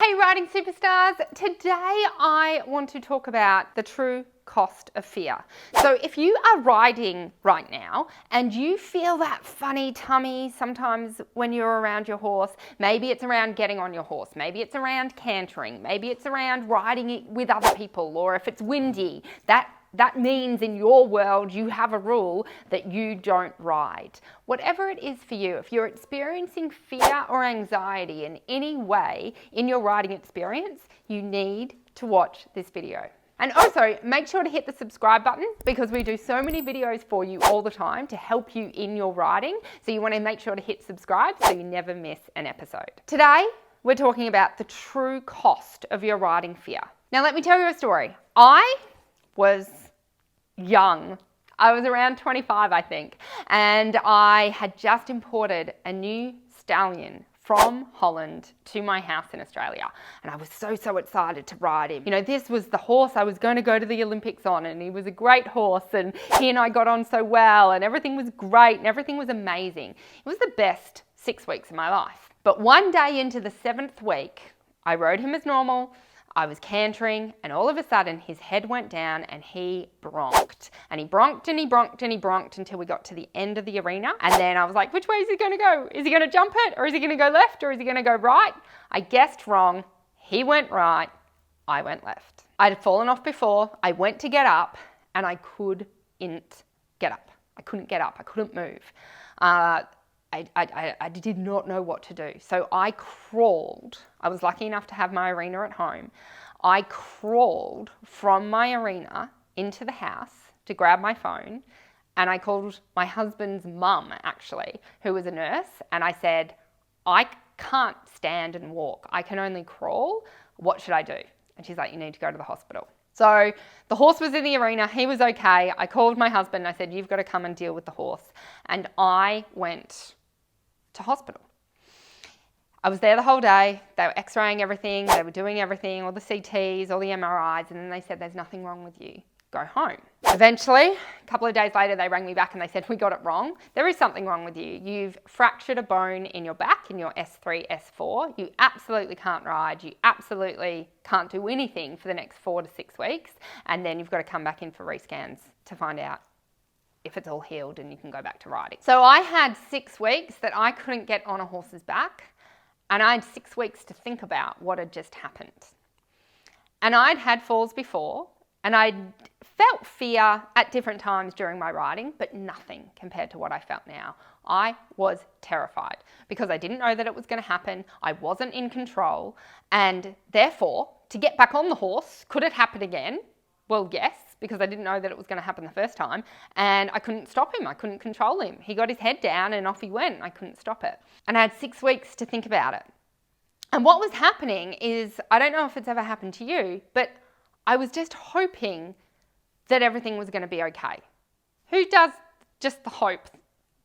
Hey riding superstars, today I want to talk about the true cost of fear. So if you are riding right now and you feel that funny tummy sometimes when you're around your horse, maybe it's around getting on your horse, maybe it's around cantering, maybe it's around riding it with other people, or if it's windy, that means in your world you have a rule that you don't ride. Whatever it is for you, if you're experiencing fear or anxiety in any way in your riding experience, you need to watch this video. And also make sure to hit the subscribe button because we do so many videos for you all the time to help you in your riding. So you want to make sure to hit subscribe so you never miss an episode. Today, we're talking about the true cost of your riding fear. Now let me tell you a story. I was young. I was around 25, I think, and I had just imported a new stallion from Holland to my house in Australia, and I was so excited to ride him. You know, this was the horse I was going to go to the Olympics on, and he was a great horse, and he and I got on so well, and everything was great, and everything was amazing. It was the best 6 weeks of my life. But one day into the 7th week, I rode him as normal. I was cantering and all of a sudden his head went down and he bronked. And he bronked and he bronked and he bronked until we got to the end of the arena. And then I was like, which way is he going to go? Is he going to jump it or is he going to go left or is he going to go right? I guessed wrong. He went right. I went left. I had fallen off before. I went to get up and I couldn't get up. I couldn't get up. I couldn't move. I did not know what to do. So I crawled. I was lucky enough to have my arena at home. I crawled from my arena into the house to grab my phone, and I called my husband's mum, actually, who was a nurse, and I said, I can't stand and walk. I can only crawl. What should I do? And she's like, you need to go to the hospital. So the horse was in the arena. He was okay. I called my husband. I said, you've got to come and deal with the horse. And I went to hospital. I was there the whole day. They were x-raying everything. They were doing everything, all the CTs, all the MRIs. And then they said, there's nothing wrong with you. Go home. Eventually, a couple of days later, they rang me back and they said, we got it wrong. There is something wrong with you. You've fractured a bone in your back, in your S3, S4. You absolutely can't ride. You absolutely can't do anything for the next 4 to 6 weeks. And then you've got to come back in for rescans to find out if it's all healed and you can go back to riding. So I had 6 weeks that I couldn't get on a horse's back, and I had 6 weeks to think about what had just happened. And I'd had falls before, and I'd felt fear at different times during my riding, but nothing compared to what I felt now. I was terrified because I didn't know that it was going to happen. I wasn't in control, and therefore, to get back on the horse, could it happen again? Well, yes, because I didn't know that it was going to happen the first time, and I couldn't stop him. I couldn't control him. He got his head down and off he went. I couldn't stop it. And I had 6 weeks to think about it. And what was happening is, I don't know if it's ever happened to you, but I was just hoping that everything was going to be okay. Who does just the hope?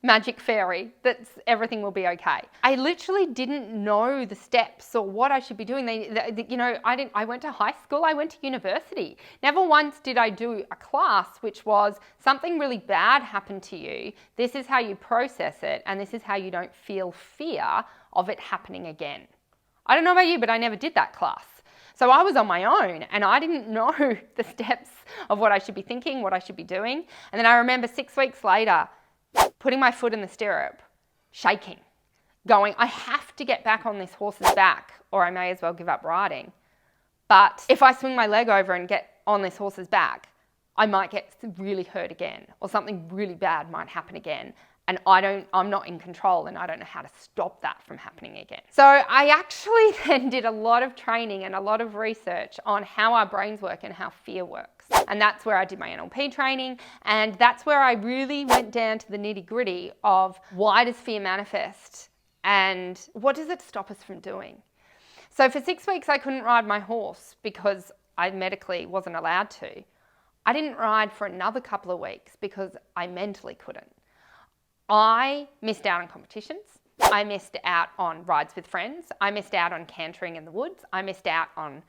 Magic fairy that everything will be okay. I literally didn't know the steps or what I should be doing. I went to high school, I went to university. Never once did I do a class which was something really bad happened to you. This is how you process it, and this is how you don't feel fear of it happening again. I don't know about you, but I never did that class. So I was on my own and I didn't know the steps of what I should be thinking, what I should be doing. And then I remember 6 weeks later, putting my foot in the stirrup, shaking, going, I have to get back on this horse's back or I may as well give up riding. But if I swing my leg over and get on this horse's back, I might get really hurt again or something really bad might happen again. And I'm not in control and I don't know how to stop that from happening again. So I actually then did a lot of training and a lot of research on how our brains work and how fear works. And that's where I did my NLP training. And that's where I really went down to the nitty gritty of why does fear manifest and what does it stop us from doing? So for 6 weeks, I couldn't ride my horse because I medically wasn't allowed to. I didn't ride for another couple of weeks because I mentally couldn't. I missed out on competitions. I missed out on rides with friends. I missed out on cantering in the woods. I missed out on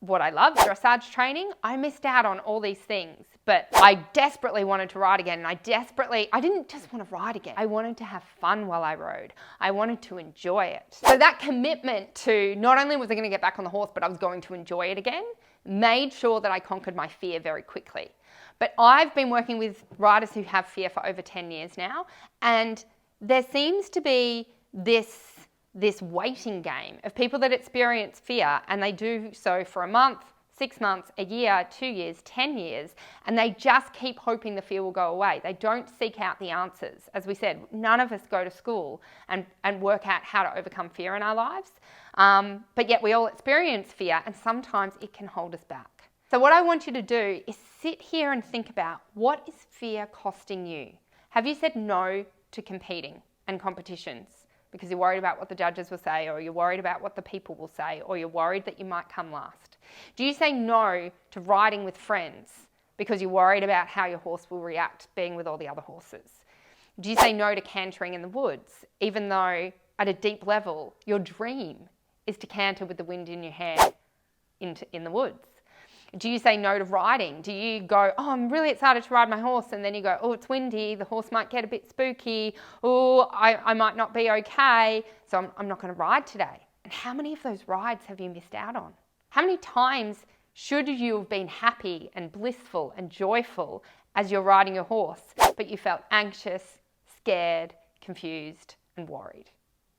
what I love, dressage training, I missed out on all these things. But I desperately wanted to ride again, and I didn't just want to ride again. I wanted to have fun while I rode. I wanted to enjoy it. So that commitment to not only was I going to get back on the horse, but I was going to enjoy it again, made sure that I conquered my fear very quickly. But I've been working with riders who have fear for over 10 years now, and there seems to be this waiting game of people that experience fear, and they do so for a month, 6 months, a year, 2 years, 10 years, and they just keep hoping the fear will go away. They don't seek out the answers. As we said, none of us go to school and work out how to overcome fear in our lives, but yet we all experience fear, and sometimes it can hold us back. So what I want you to do is sit here and think about, what is fear costing you? Have you said no to competing and competitions because you're worried about what the judges will say, or you're worried about what the people will say, or you're worried that you might come last? Do you say no to riding with friends because you're worried about how your horse will react being with all the other horses? Do you say no to cantering in the woods, even though at a deep level your dream is to canter with the wind in your hair in the woods? Do you say no to riding? Do you go, oh, I'm really excited to ride my horse, and then you go, oh, it's windy, the horse might get a bit spooky, oh, I might not be okay, so I'm not going to ride today? And how many of those rides have you missed out on? How many times should you have been happy and blissful and joyful as you're riding your horse, but you felt anxious, scared, confused, and worried?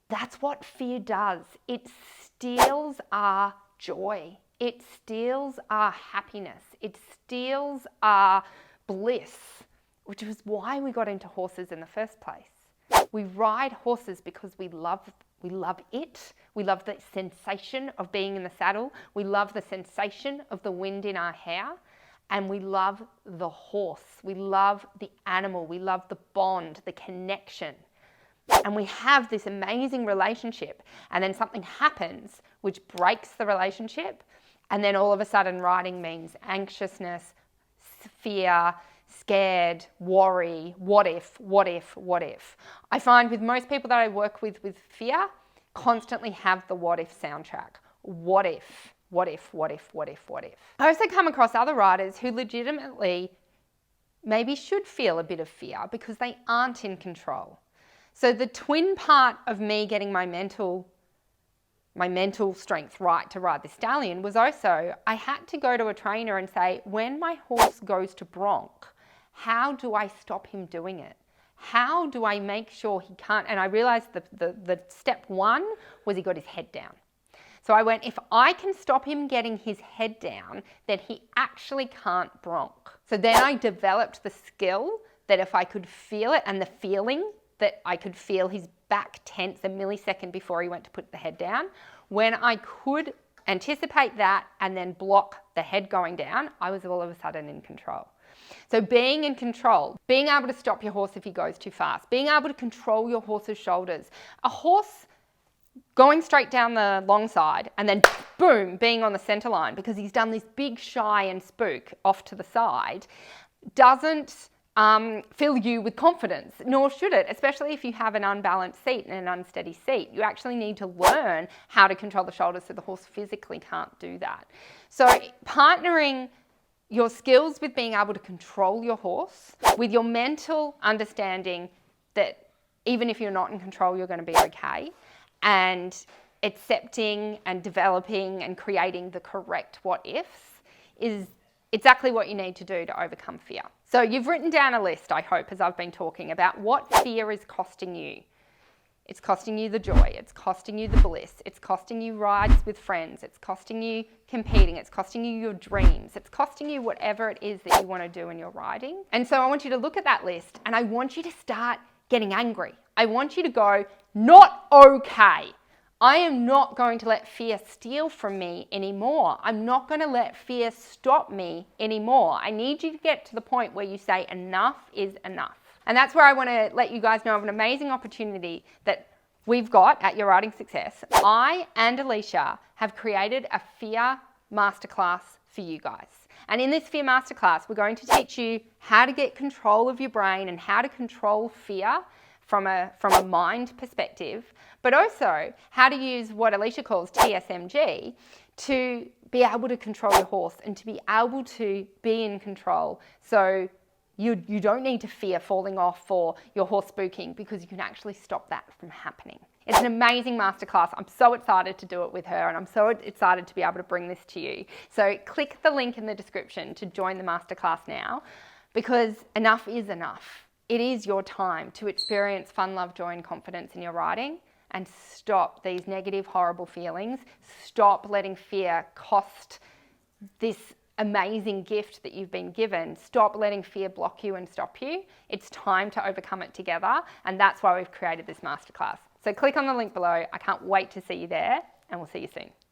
That's what fear does. It steals our joy. It steals our happiness. It steals our bliss, which is why we got into horses in the first place. We ride horses because we love it. We love the sensation of being in the saddle. We love the sensation of the wind in our hair. And we love the horse. We love the animal. We love the bond, the connection. And we have this amazing relationship. And then something happens which breaks the relationship. And then all of a sudden riding means anxiousness, fear, scared, worry, what if? I find with most people that I work with fear, constantly have the what if soundtrack. What if? I also come across other riders who legitimately maybe should feel a bit of fear because they aren't in control. So the twin part of me getting my mental strength right to ride the stallion was also, I had to go to a trainer and say, when my horse goes to bronc, how do I stop him doing it? How do I make sure he can't? And I realized the step one was he got his head down. So I went, if I can stop him getting his head down, then he actually can't bronc. So then I developed the skill that if I could feel it, and the feeling that I could feel his back tense a millisecond before he went to put the head down. When I could anticipate that and then block the head going down, I was all of a sudden in control. So being in control, being able to stop your horse if he goes too fast, being able to control your horse's shoulders. A horse going straight down the long side and then boom, being on the center line because he's done this big shy and spook off to the side doesn't fill you with confidence, nor should it, especially if you have an unbalanced seat and an unsteady seat. You actually need to learn how to control the shoulders so the horse physically can't do that. So partnering your skills with being able to control your horse with your mental understanding that even if you're not in control, you're going to be okay, and accepting and developing and creating the correct what ifs is exactly what you need to do to overcome fear. So you've written down a list, I hope, as I've been talking about what fear is costing you. It's costing you the joy, it's costing you the bliss, it's costing you rides with friends, it's costing you competing, it's costing you your dreams, it's costing you whatever it is that you want to do in your riding. And so I want you to look at that list and I want you to start getting angry. I want you to go, not okay. I am not going to let fear steal from me anymore. I'm not going to let fear stop me anymore. I need you to get to the point where you say enough is enough. And that's where I want to let you guys know of an amazing opportunity that we've got at Your Riding Success. I and Alicia have created a fear masterclass for you guys. And in this fear masterclass, we're going to teach you how to get control of your brain and how to control fear from a mind perspective, but also how to use what Alicia calls TSMG to be able to control your horse and to be able to be in control. So you don't need to fear falling off or your horse spooking, because you can actually stop that from happening. It's an amazing masterclass. I'm so excited to do it with her, and I'm so excited to be able to bring this to you. So click the link in the description to join the masterclass now, because enough is enough. It is your time to experience fun, love, joy, and confidence in your riding, and stop these negative, horrible feelings. Stop letting fear cost this amazing gift that you've been given. Stop letting fear block you and stop you. It's time to overcome it together, and that's why we've created this masterclass. So click on the link below. I can't wait to see you there, and we'll see you soon.